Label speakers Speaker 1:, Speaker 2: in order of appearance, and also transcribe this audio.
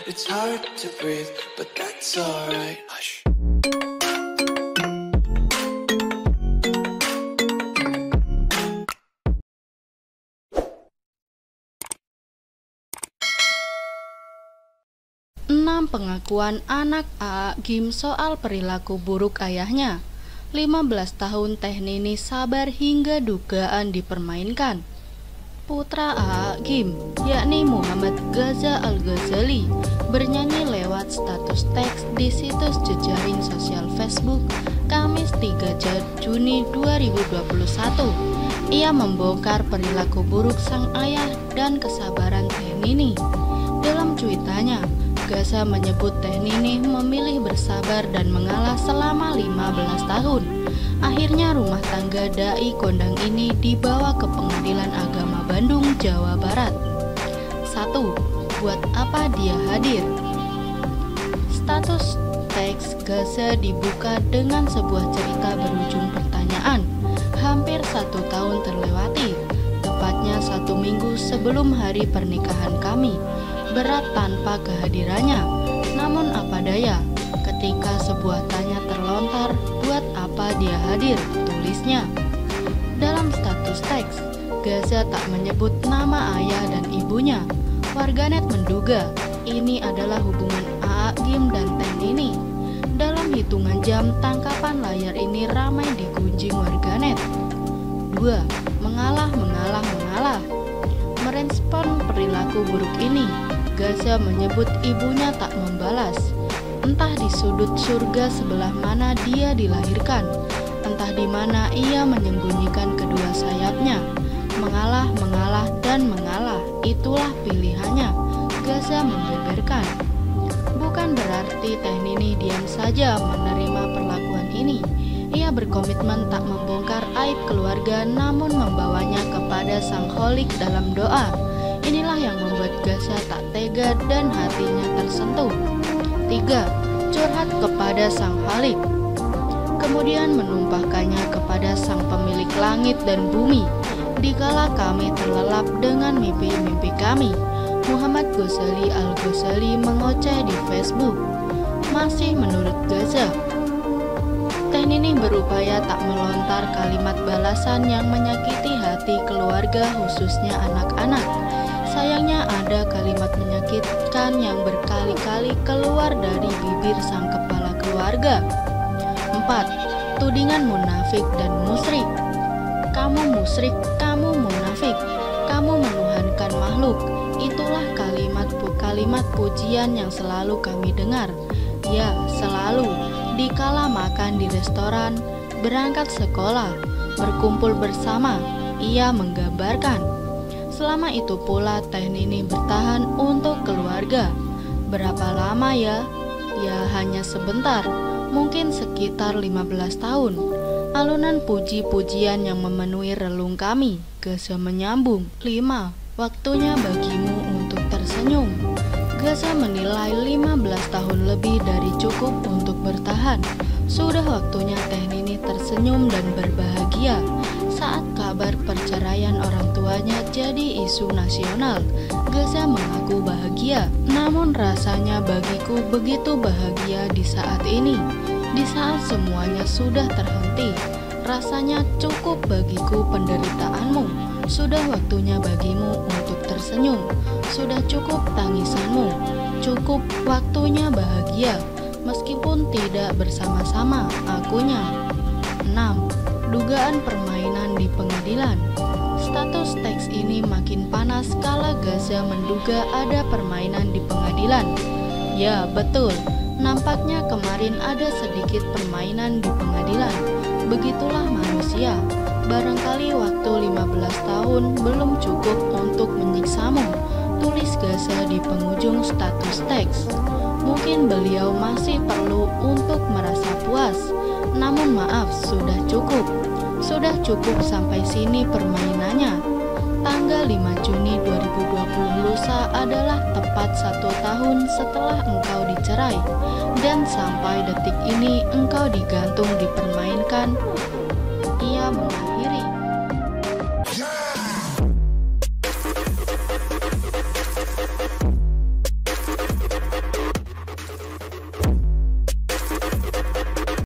Speaker 1: It's hard to breathe, but that's alright. Hush.
Speaker 2: Pengakuan anak AA Gim soal perilaku buruk ayahnya. 15 tahun Teh Nini sabar hingga dugaan dipermainkan. Putra AA Gim, yakni Muhammad Ghaza Al-Ghazali, bernyanyi lewat status teks di situs jejaring sosial Facebook Kamis 3 Juni 2021. Ia membongkar perilaku buruk sang ayah dan kesabaran Teh Nini. Dalam cuitannya, Ghaza menyebut Teh Nini memilih bersabar dan mengalah selama 15 tahun. Akhirnya rumah tangga dai kondang ini dibawa ke Pengadilan Agama Bandung, Jawa Barat. 1. Buat apa dia hadir? Status teks Ghaza dibuka dengan sebuah cerita berujung pertanyaan. Hampir 1 tahun terlewati, tepatnya 1 minggu sebelum hari pernikahan kami. Berat tanpa kehadirannya, namun apa daya, ketika sebuah tanya terlontar, buat apa dia hadir, tulisnya. Dalam status teks, Ghaza tak menyebut nama ayah dan ibunya. Warganet menduga ini adalah hubungan AA Gim dan Teh Nini. Dalam hitungan jam, tangkapan layar ini ramai digunjing warganet. 2. Mengalah. Merespon perilaku buruk ini, Ghaza menyebut ibunya tak membalas. Entah di sudut surga sebelah mana dia dilahirkan, entah di mana ia menyembunyikan kedua sayapnya. Mengalah, itulah pilihannya, Ghaza membeberkan. Bukan berarti Teh Nini diam saja menerima perlakuan ini. Ia berkomitmen tak membongkar aib keluarga, namun membawanya kepada Sang Kholik dalam doa. Inilah yang membuat Ghaza tak tega dan hatinya tersentuh. 3. Curhat kepada Sang Khalik, kemudian menumpahkannya kepada Sang Pemilik langit dan bumi. Dikala kami terlelap dengan mimpi-mimpi kami, Muhammad Ghazali Al-Ghazali mengoceh di Facebook. Masih menurut Ghaza, Teh Nini berupaya tak melontar kalimat balasan yang menyakiti hati keluarga, khususnya anak-anak. Sayangnya ada kalimat menyakitkan yang berkali-kali keluar dari bibir sang kepala keluarga. 4. Tudingan munafik dan musyrik. Kamu musyrik, kamu munafik, kamu menuhankan makhluk. Itulah kalimat pujian yang selalu kami dengar. Ya, selalu. Dikala makan di restoran, berangkat sekolah, berkumpul bersama, ia menggambarkan. Selama itu pula Teh Nini bertahan untuk keluarga. Berapa lama ya? Ya hanya sebentar, mungkin sekitar 15 tahun. Alunan puji-pujian yang memenuhi relung kami. Ghaza menyambung. 5. Waktunya bagimu untuk tersenyum. Ghaza menilai 15 tahun lebih dari cukup untuk bertahan. Sudah waktunya Teh Nini tersenyum dan berbahagia. Saat kabar perceraian orang tuanya jadi isu nasional, Ghaza mengaku bahagia. Namun rasanya bagiku begitu bahagia di saat ini. Di saat semuanya sudah terhenti, rasanya cukup bagiku penderitaanmu. Sudah waktunya bagimu untuk tersenyum. Sudah cukup tangisanmu. Cukup waktunya bahagia, meskipun tidak bersama-sama akunya. 6. Dugaan permainan di pengadilan. Status teks ini makin panas kala Ghaza menduga ada permainan di pengadilan. Ya, betul. Nampaknya kemarin ada sedikit permainan di pengadilan. Begitulah manusia. Barangkali waktu 15 tahun belum cukup untuk menyiksamu, tulis Ghaza di penghujung status teks. Mungkin beliau masih perlu untuk merasa puas. Namun maaf, sudah cukup. Sudah cukup sampai sini permainannya. Tanggal 5 Juni 2020 lusa adalah tepat 1 tahun setelah engkau dicerai. Dan sampai detik ini engkau digantung dipermainkan. Ia mengakhiri